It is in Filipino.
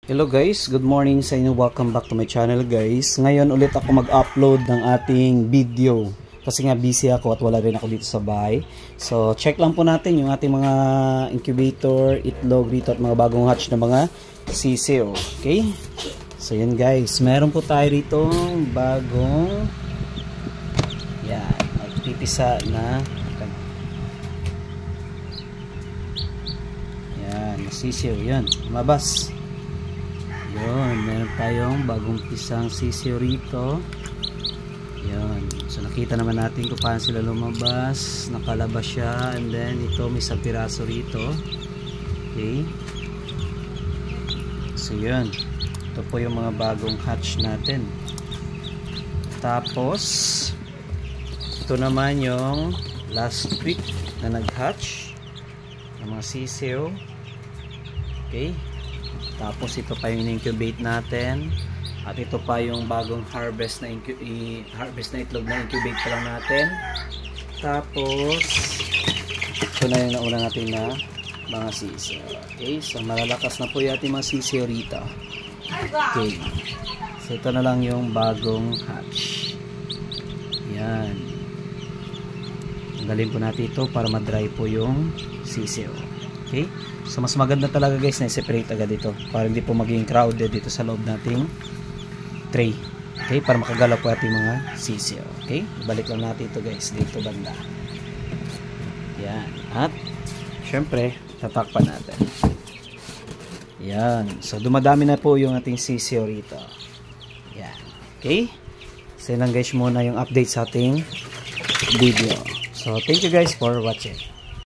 Hello guys, good morning sa inyo. Welcome back to my channel guys. Ngayon ulit ako mag-upload ng ating video kasi nga busy ako at wala rin ako dito sa bahay. So check lang po natin yung ating mga incubator, itlog dito at mga bagong hatch na mga sisiw. Okay? So yun guys, meron po tayo rito bagong magpipisa na sisiw. Yan, lumabas. Yun, meron tayong bagong pisang sisiw rito. Yun, so nakita naman natin kung paano sila lumabas. Nakalabas siya, and then ito may isang piraso rito. Okay, so yun, ito po yung mga bagong hatch natin. Tapos ito naman yung last week na nag-hatch ng mga sisiw. Okay, tapos ito pa yung incubate natin, at ito pa yung bagong harvest na itlog na incubate pa lang natin. Tapos ito na yung nauna natin na mga sisiw. Okay, so malalakas na po yung ating mga sisiw rito. Okay, so ito na lang yung bagong hatch. Yan, tanggalin po natin ito para ma-dry po yung sisiw. Okay, so mas maganda talaga guys na i-separate agad dito para hindi po maging crowded dito sa loob nating tray. Okay, para makagalaw po ating mga sisiw. Okay, ibalik lang natin ito guys dito banda. Yan, at syempre tatakpan natin. Yan, so dumadami na po yung ating sisiw rito. Yan, okay, so yun lang guys muna yung update sa ating video. So thank you guys for watching.